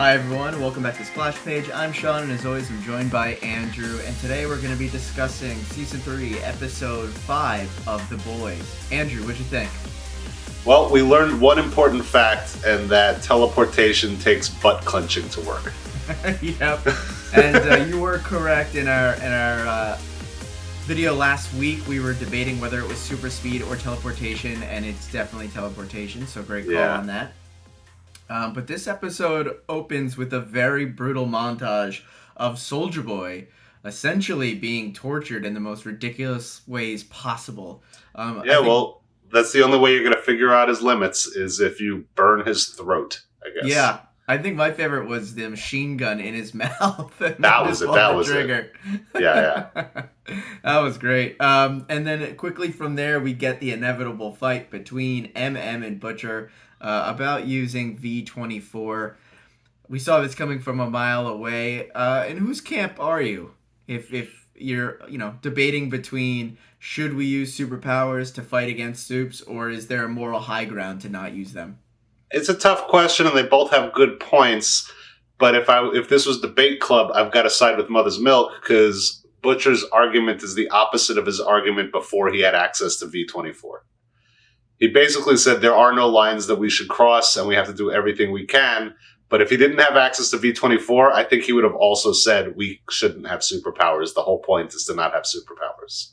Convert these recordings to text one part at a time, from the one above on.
Hi everyone, welcome back to Splash Page. I'm Sean, and as always, I'm joined by Andrew. And today we're going to be discussing Season 3, Episode 5 of The Boys. Andrew, what'd you think? Well, we learned one important fact, and that teleportation takes butt clenching to work. Yep. And you were correct in our video last week. We were debating whether it was super speed or teleportation, and it's definitely teleportation, so great call on that. But this episode opens with a very brutal montage of Soulja Boy essentially being tortured in the most ridiculous ways possible. Well, that's the only way you're going to figure out his limits is if you burn his throat, I guess. Yeah, I think my favorite was the machine gun in his mouth. That was it. Yeah. That was great. And then quickly from there, we get the inevitable fight between MM and Butcher about using V24. We saw this coming from a mile away. In whose camp are you? If you're, debating between should we use superpowers to fight against Supes, or is there a moral high ground to not use them? It's a tough question, and they both have good points. But if this was debate club, I've got to side with Mother's Milk because Butcher's argument is the opposite of his argument before he had access to V24. He basically said there are no lines that we should cross, and we have to do everything we can. But if he didn't have access to V24, I think he would have also said we shouldn't have superpowers. The whole point is to not have superpowers.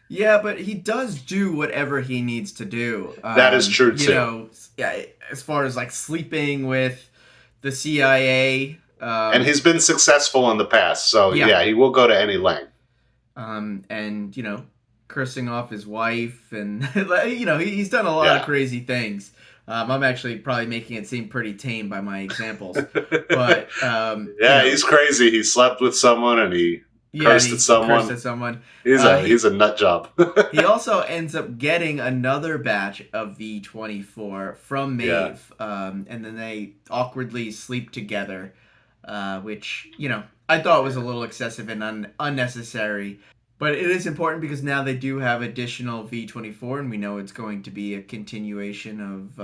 Yeah, but he does do whatever he needs to do. That is true, too. As far as, sleeping with the CIA. And he's been successful in the past, so, he will go to any length. Cursing off his wife, and, he's done a lot of crazy things. I'm actually probably making it seem pretty tame by my examples. But, he's crazy. He slept with someone, and he cursed at someone. He's a nut job. He also ends up getting another batch of V24 from Maeve, and then they awkwardly sleep together, which, I thought was a little excessive and unnecessary. But it is important because now they do have additional V24, and we know it's going to be a continuation of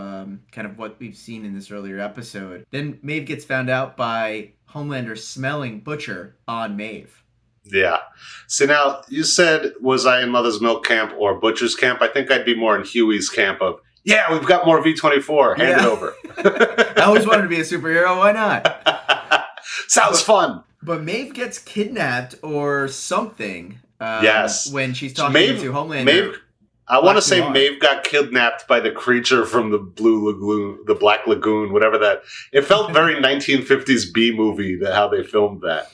kind of what we've seen in this earlier episode. Then Maeve gets found out by Homelander smelling Butcher on Maeve. Yeah. So now, you said, was I in Mother's Milk camp or Butcher's camp? I think I'd be more in Huey's camp of, we've got more V24. Hand it over. I always wanted to be a superhero. Why not? Sounds fun. But Maeve gets kidnapped or something. Yes. When she's talking to Homelander. Maeve got kidnapped by the creature from the Blue Lagoon, the Black Lagoon, whatever that. It felt very 1950s B movie, how they filmed that.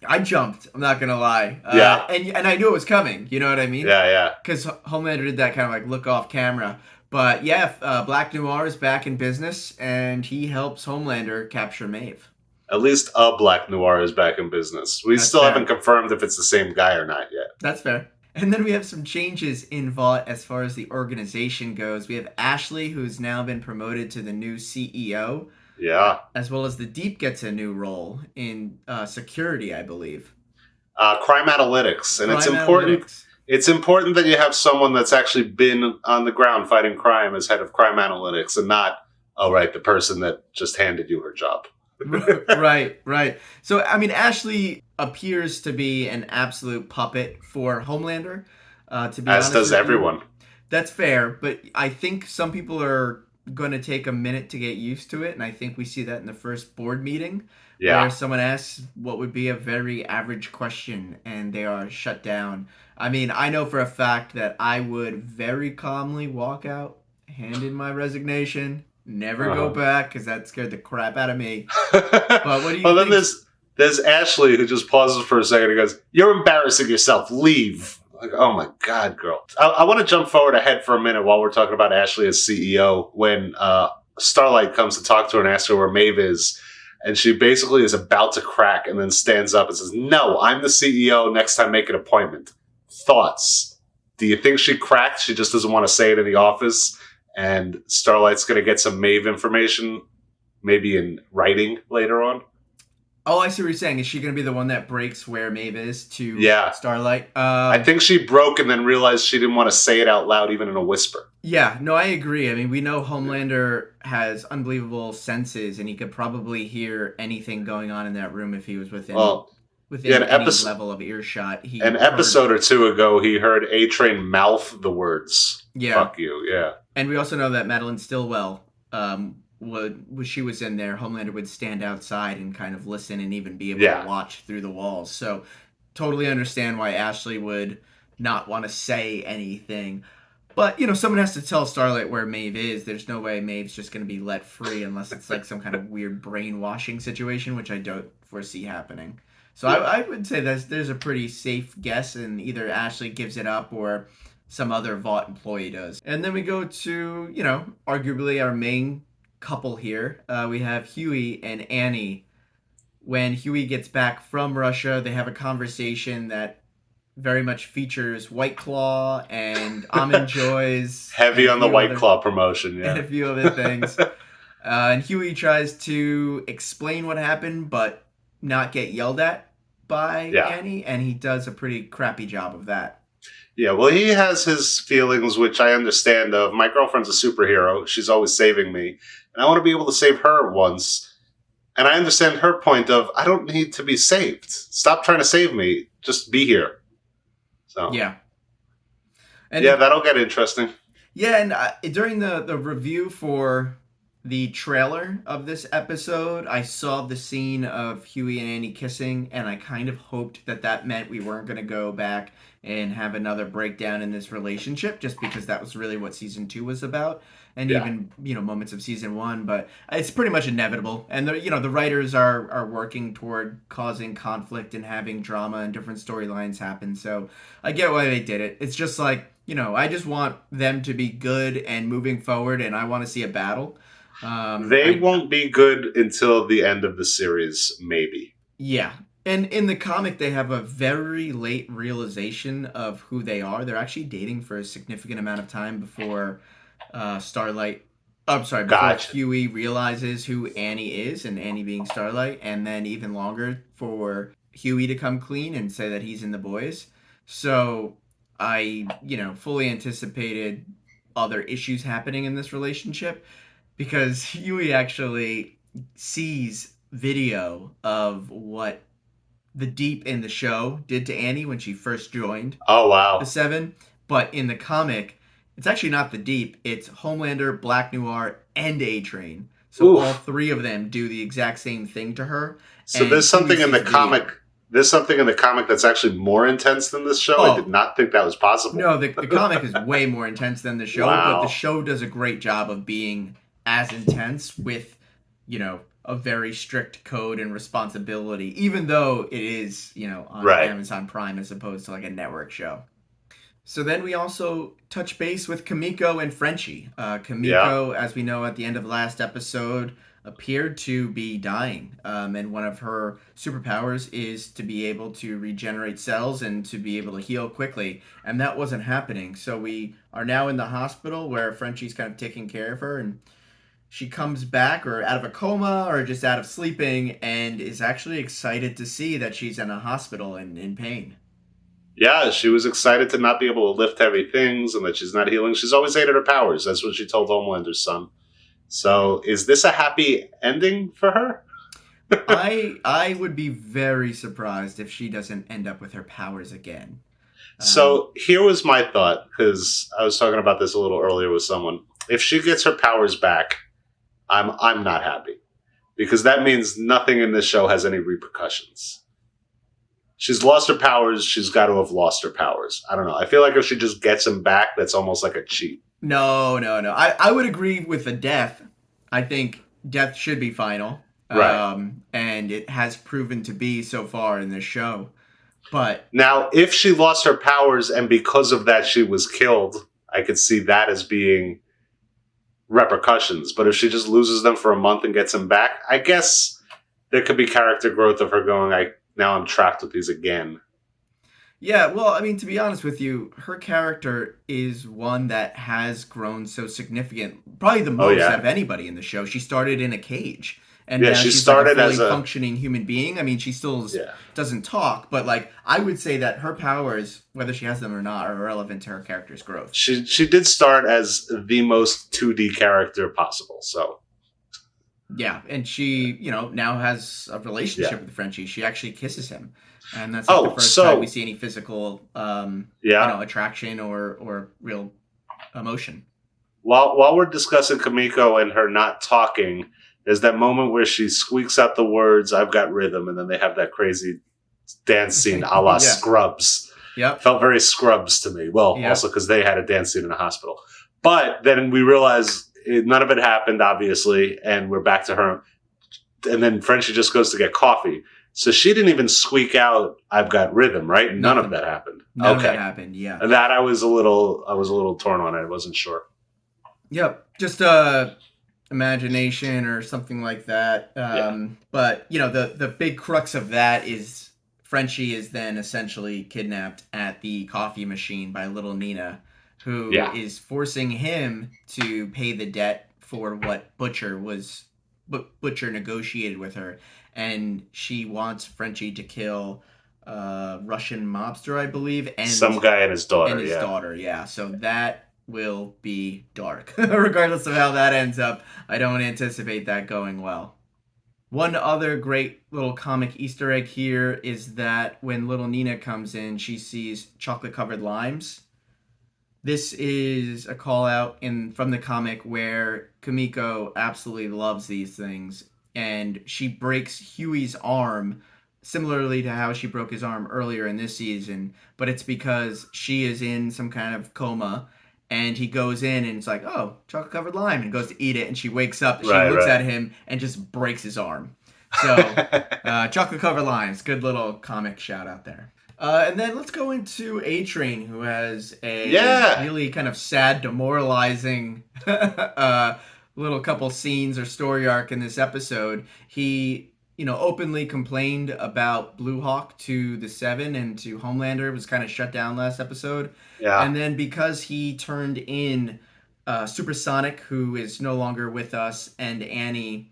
I jumped. I'm not gonna lie. And I knew it was coming. You know what I mean? Yeah. Because Homelander did that kind of look off camera. But Black Noir is back in business, and he helps Homelander capture Maeve. At least a Black Noir is back in business. We still haven't confirmed if it's the same guy or not yet. That's fair. And then we have some changes in Vought as far as the organization goes. We have Ashley, who's now been promoted to the new CEO. Yeah. As well as the Deep gets a new role in security, I believe. Crime analytics. And it's important that you have someone that's actually been on the ground fighting crime as head of crime analytics and not, the person that just handed you her job. Right. So, Ashley appears to be an absolute puppet for Homelander, to be honest. As does everyone. That's fair, but I think some people are going to take a minute to get used to it, and I think we see that in the first board meeting, where someone asks what would be a very average question, and they are shut down. I know for a fact that I would very calmly walk out, hand in my resignation, never go back, because that scared the crap out of me. But what do you think? Then there's Ashley, who just pauses for a second and goes, "You're embarrassing yourself. Leave." Oh my God, girl. I want to jump forward ahead for a minute while we're talking about Ashley as CEO, when Starlight comes to talk to her and asks her where Maeve is. And she basically is about to crack and then stands up and says, "No, I'm the CEO. Next time, make an appointment." Thoughts? Do you think she cracked? She just doesn't want to say it in the office? And Starlight's going to get some Maeve information, maybe in writing later on? Oh, I see what you're saying. Is she going to be the one that breaks where Maeve is to Starlight? I think she broke and then realized she didn't want to say it out loud, even in a whisper. Yeah, no, I agree. I mean, we know Homelander has unbelievable senses, and he could probably hear anything going on in that room if he was Well, yeah, within any level of earshot. an He heard. episode or two ago, he heard A Train mouth the words Yeah, "fuck you." Yeah, and we also know that Madeline Stillwell, when she was in there, Homelander would stand outside and kind of listen and even be able to yeah, watch through the walls. So, totally understand why Ashley would not want to say anything. But, someone has to tell Starlight where Maeve is. There's no way Maeve's just going to be let free unless it's like some kind of weird brainwashing situation, which I don't foresee happening. So yeah. I would say there's a pretty safe guess, and either Ashley gives it up or some other Vought employee does. And then we go to, arguably our main couple here. We have Huey and Annie. When Huey gets back from Russia, they have a conversation that very much features White Claw and Almond Joys Heavy on the White Claw promotion. and Yeah, a few other things. And Huey tries to explain what happened, but not get yelled at by yeah, Annie, and he does a pretty crappy job of that. yeah. Well, he has his feelings, which I understand. Of my girlfriend's a superhero; she's always saving me, and I want to be able to save her once. And I understand her point of I don't need to be saved. Stop trying to save me. Just be here. So Yeah. And yeah, that'll get interesting. yeah, and during the review for the trailer of this episode, I saw the scene of Huey and Annie kissing, and I kind of hoped that that meant we weren't going to go back and have another breakdown in this relationship, just because that was really what season 2 was about, and Yeah. even moments of season 1. But it's pretty much inevitable, and the writers are working toward causing conflict and having drama and different storylines happen. So I get why they did it. It's just like I just want them to be good and moving forward, and I want to see a battle. They won't be good until the end of the series, maybe. Yeah. And in the comic, they have a very late realization of who they are. They're actually dating for a significant amount of time before Starlight. I'm sorry, before Gotcha. Huey realizes who Annie is, and Annie being Starlight, and then even longer for Huey to come clean and say that he's in the boys. So I, fully anticipated other issues happening in this relationship because Huey actually sees video of what the Deep in the show did to Annie when she first joined Oh the wow. Seven. But in the comic, it's actually not the Deep. It's Homelander, Black Noir, and A Train. So all Oof. three of them do the exact same thing to her. So And there's Huey something in sees the the comic. video. There's something in the comic that's actually more intense than this show. I did Oh, not think that was possible. no, the comic is way more intense than the show, but the Wow. show does a great job of being as intense with, a very strict code and responsibility, even though it is, on Right. Amazon Prime as opposed to like a network show. So then we also touch base with Kamiko and Frenchie. Yeah. Kamiko, as we know at the end of the last episode, appeared to be dying. And one of her superpowers is to be able to regenerate cells and to be able to heal quickly. And that wasn't happening. So we are now in the hospital where Frenchie's kind of taking care of her. And she comes back or out of a coma or just out of sleeping and is actually excited to see that she's in a hospital and in pain. Yeah, she was excited to not be able to lift heavy things and that she's not healing. She's always hated her powers. That's what she told Homelander's son. So, is this a happy ending for her? I would be very surprised if she doesn't end up with her powers again. Um, So, here was my thought because I was talking about this a little earlier with someone. If she gets her powers back, I'm not happy because that means nothing in this show has any repercussions. She's lost her powers. She's got to have lost her powers. I don't know. I feel like if she just gets them back, that's almost like a cheat. no, no, no. I would agree with the death. I think death should be final. Right. And it has proven to be so far in this show. But Now, if she lost her powers and because of that she was killed, I could see that as being repercussions. But if she just loses them for a month and gets them back, I guess there could be character growth of her going, now I'm trapped with these again. yeah, well, I mean, to be honest with you, her character is one that has grown so significant, probably the Oh, most out yeah. of anybody in the show. She started in a cage, And Yeah, now she she's like a started fully as a functioning human being. I mean, she still doesn't talk, but like I would say that her powers, whether she has them or not, are irrelevant to her character's growth. She did start as the most 2D character possible. So yeah, and she now has a relationship with Frenchie. She actually kisses him, and that's like the first time we see any physical attraction or real emotion. While we're discussing Kamiko and her not talking, there's that moment where she squeaks out the words, "I've got rhythm," and then they have that crazy dance scene a la Scrubs. Yep. Felt very Scrubs to me. Well, also because they had a dance scene in a hospital. But then we realize none of it happened, obviously, and we're back to her. And then Frenchie just goes to get coffee. So she didn't even squeak out, "I've got rhythm," right? None of that happened. None of that happened, yeah. And that I was a little torn on it. I wasn't sure. Yep. Just imagination or something like that. But, the big crux of that is Frenchie is then essentially kidnapped at the coffee machine by little Nina, who is forcing him to pay the debt for what Butcher negotiated with her. And she wants Frenchie to kill Russian mobster, I believe, and some guy and his daughter. So that will be dark. Regardless of how that ends up, I don't anticipate that going well. One other great little comic Easter egg here is that when little Nina comes in, she sees chocolate-covered limes. This is a call out from the comic where Kamiko absolutely loves these things, and she breaks Huey's arm similarly to how she broke his arm earlier in this season, but it's because she is in some kind of coma, and he goes in and it's like, "Oh, chocolate-covered lime," and goes to eat it, and she wakes up, she looks at him, and just breaks his arm. So, chocolate-covered limes, good little comic shout-out there. And then let's go into A-Train, who has a really kind of sad, demoralizing little couple scenes or story arc in this episode. He, openly complained about Blue Hawk to the Seven and to Homelander. It was kind of shut down last episode. Yeah. And then because he turned in Supersonic, who is no longer with us, and Annie,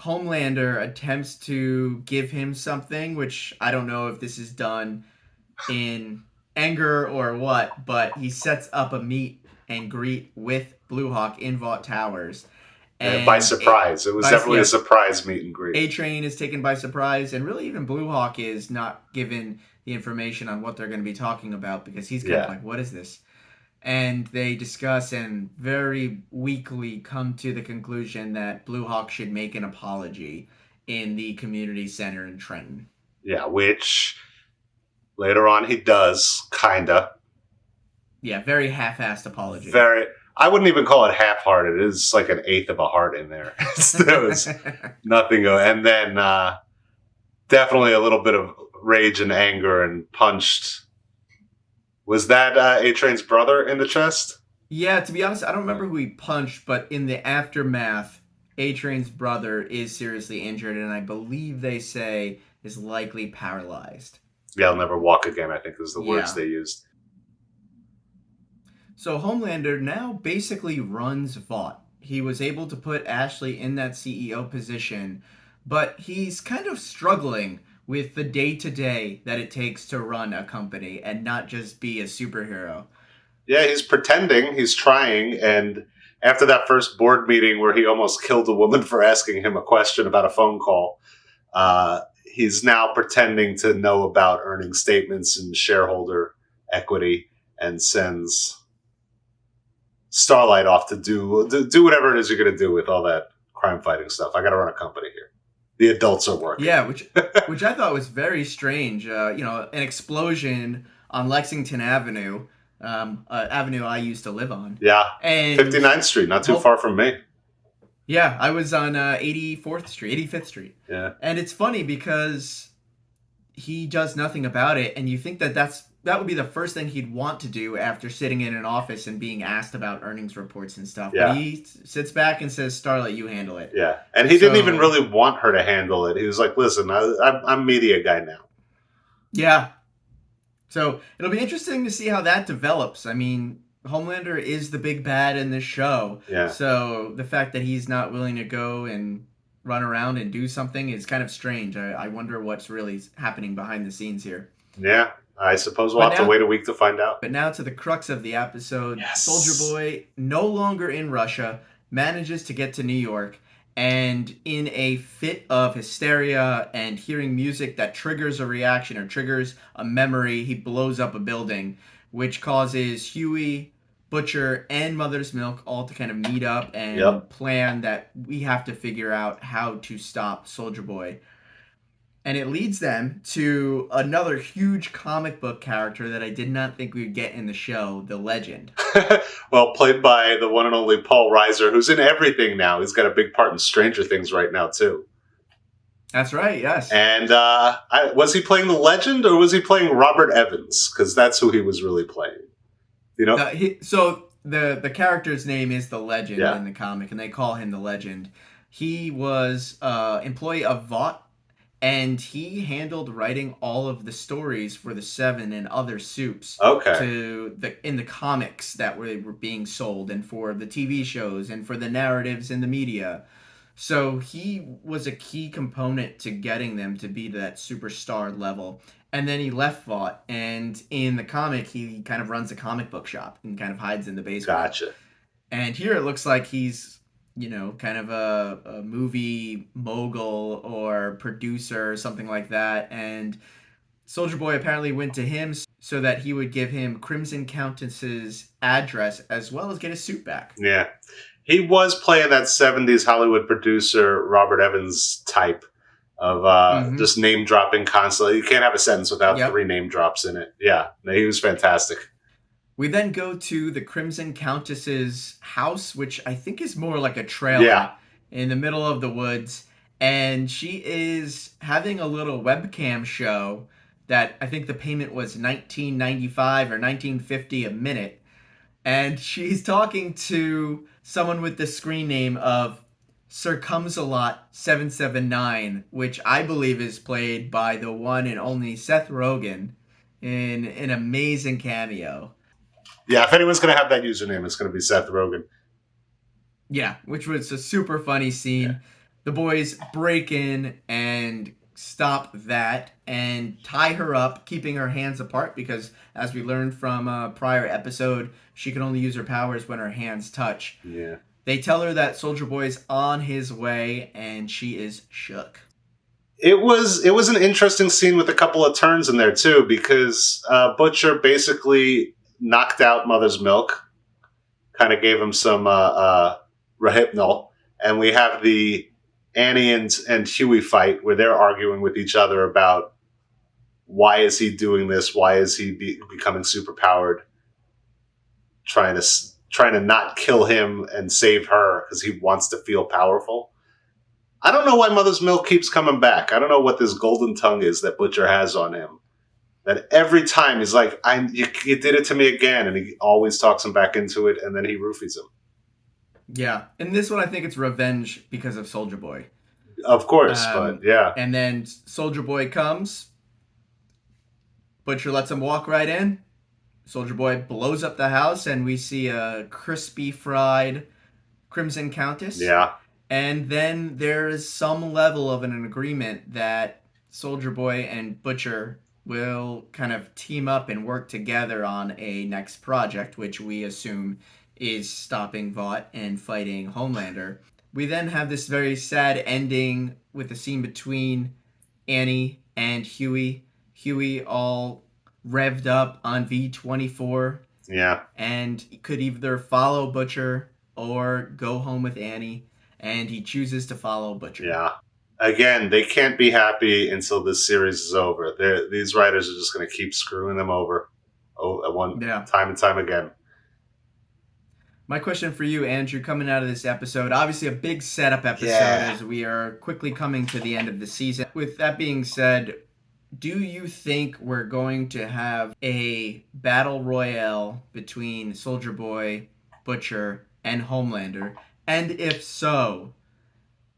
Homelander attempts to give him something, which I don't know if this is done in anger or what, but he sets up a meet and greet with Blue Hawk in Vought Towers. And by surprise. It was definitely a surprise meet and greet. A-Train is taken by surprise, and really even Blue Hawk is not given the information on what they're going to be talking about because he's kind of like, what is this? And they discuss and very weakly come to the conclusion that Blue Hawk should make an apology in the community center in Trenton. Yeah, which later on he does, kinda. Yeah, very half-assed apology. I wouldn't even call it half-hearted. It's like an eighth of a heart in there. There was nothing. And then definitely a little bit of rage and anger and punched. Was that A-Train's brother in the chest? Yeah, to be honest, I don't remember who he punched, but in the aftermath, A-Train's brother is seriously injured, and I believe they say is likely paralyzed. Yeah, he'll never walk again, I think is the words they used. So Homelander now basically runs Vought. He was able to put Ashley in that CEO position, but he's kind of struggling with the day-to-day that it takes to run a company and not just be a superhero. Yeah, he's pretending, he's trying, and after that first board meeting where he almost killed a woman for asking him a question about a phone call, he's now pretending to know about earning statements and shareholder equity and sends Starlight off to do whatever it is you're going to do with all that crime-fighting stuff. I got to run a company here. The adults are working. Yeah, which I thought was very strange. An explosion on Lexington Avenue, avenue I used to live on. Yeah, and 59th Street, not too far from me. Yeah, I was on 85th Street. Yeah. And it's funny because he does nothing about it, and you think that would be the first thing he'd want to do after sitting in an office and being asked about earnings reports and stuff. Yeah. But he sits back and says, "Starlight, you handle it." Yeah, and he didn't even really want her to handle it. He was like, "Listen, I'm media guy now." Yeah. So it'll be interesting to see how that develops. I mean, Homelander is the big bad in this show. Yeah. So the fact that he's not willing to go and run around and do something is kind of strange. I wonder what's really happening behind the scenes here. Yeah. I suppose we'll But have to now, wait a week to find out. but now to the crux of the episode. Yes. Soulja Boy, no longer in Russia, manages to get to New York, and in a fit of hysteria and hearing music that triggers a reaction or triggers a memory, he blows up a building, which causes Huey, Butcher, and Mother's Milk all to kind of meet up and Yep. plan that we have to figure out how to stop Soulja Boy. And it leads them to another huge comic book character that I did not think we would get in the show, the Legend. Well, played by the one and only Paul Reiser, who's in everything now. He's got a big part in Stranger Things right now, too. That's right, yes. And was he playing the Legend or was he playing Robert Evans? Because that's who he was really playing. You know? The character's name is the Legend Yeah. in the comic, and they call him the Legend. He was employee of Vought, and he handled writing all of the stories for the Seven and other soups Okay. in the comics that were being sold, and for the TV shows, and for the narratives in the media. So he was a key component to getting them to be to that superstar level. And then he left Vought, and in the comic, he kind of runs a comic book shop and kind of hides in the basement. Gotcha. And here it looks like he's, kind of a movie mogul or producer or something like that. And Soulja Boy apparently went to him so that he would give him Crimson Countess's address as well as get his suit back. Yeah. He was playing that 70s Hollywood producer, Robert Evans type of just name dropping constantly. You can't have a sentence without 3 name drops in it. Yeah. He was fantastic. We then go to the Crimson Countess's house, which I think is more like a trailer in the middle of the woods. And she is having a little webcam show that I think the payment was $19.95 or $19.50 a minute. And she's talking to someone with the screen name of Circumsalot779, which I believe is played by the one and only Seth Rogen in an amazing cameo. Yeah, if anyone's going to have that username, it's going to be Seth Rogen. Yeah, which was a super funny scene. Yeah. The boys break in and stop that and tie her up, keeping her hands apart because, as we learned from a prior episode, she can only use her powers when her hands touch. Yeah. They tell her that Soulja Boy's on his way, and she is shook. It was an interesting scene with a couple of turns in there, too, because Butcher basically knocked out Mother's Milk, kind of gave him some rehypnol, and we have the Annie and Huey fight where they're arguing with each other about why is he doing this, why is he becoming superpowered, trying to not kill him and save her because he wants to feel powerful. I don't know why Mother's Milk keeps coming back. I don't know what this golden tongue is that Butcher has on him. That every time he's like, you did it to me again, and he always talks him back into it, and then he roofies him. Yeah, in this one, I think it's revenge because of Soulja Boy. Of course, but yeah. And then Soulja Boy comes. Butcher lets him walk right in. Soulja Boy blows up the house, and we see a crispy fried Crimson Countess. Yeah. And then there is some level of an agreement that Soulja Boy and Butcher will kind of team up and work together on a next project, which we assume is stopping Vought and fighting Homelander. We then have this very sad ending with a scene between Annie and Huey. Huey all revved up on V24. Yeah. And could either follow Butcher or go home with Annie. And he chooses to follow Butcher. Yeah. Again, they can't be happy until this series is over. These writers are just going to keep screwing them over time and time again. My question for you, Andrew, coming out of this episode, obviously a big setup episode as we are quickly coming to the end of the season. With that being said, do you think we're going to have a battle royale between Soulja Boy, Butcher, and Homelander? And if so,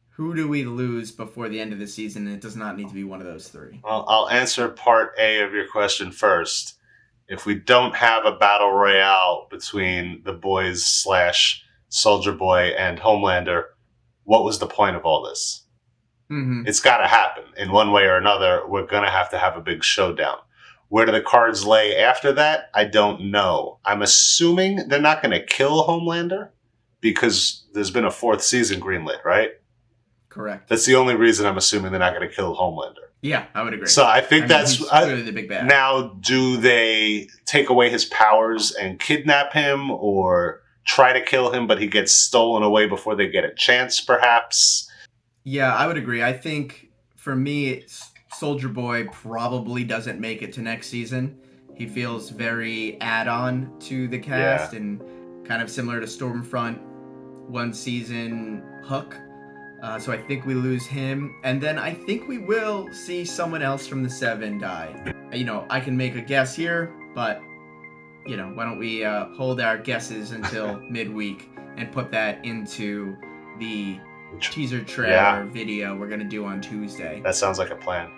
who do we lose before the end of the season? And it does not need to be one of those 3. Well, I'll answer part A of your question first. if we don't have a battle royale between the boys / Soulja Boy and Homelander, what was the point of all this? Mm-hmm. It's got to happen in one way or another. We're going to have a big showdown. Where do the cards lay after that? I don't know. I'm assuming they're not going to kill Homelander because there's been a 4th season greenlit, right? Correct. That's the only reason I'm assuming they're not going to kill Homelander. Yeah, I would agree. So I think that's really the big bad. Now, do they take away his powers and kidnap him, or try to kill him, but he gets stolen away before they get a chance, perhaps? Yeah, I would agree. I think for me, Soulja Boy probably doesn't make it to next season. He feels very add-on to the cast and kind of similar to Stormfront 1 season Hook. So I think we lose him. And then I think we will see someone else from the 7 die. You know, I can make a guess here, but, you know, why don't we hold our guesses until midweek and put that into the teaser trailer video we're going to do on Tuesday. That sounds like a plan.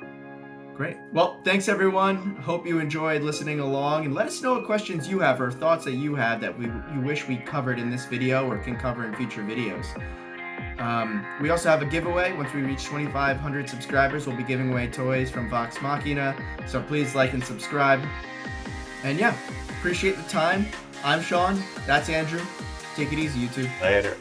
Great. Well, thanks everyone. Hope you enjoyed listening along, and let us know what questions you have or thoughts that you have that you wish we covered in this video or can cover in future videos. We also have a giveaway. Once we reach 2,500 subscribers, we'll be giving away toys from Vox Machina, so please like and subscribe. And yeah, appreciate the time. I'm Sean. That's Andrew. Take it easy, YouTube. Later.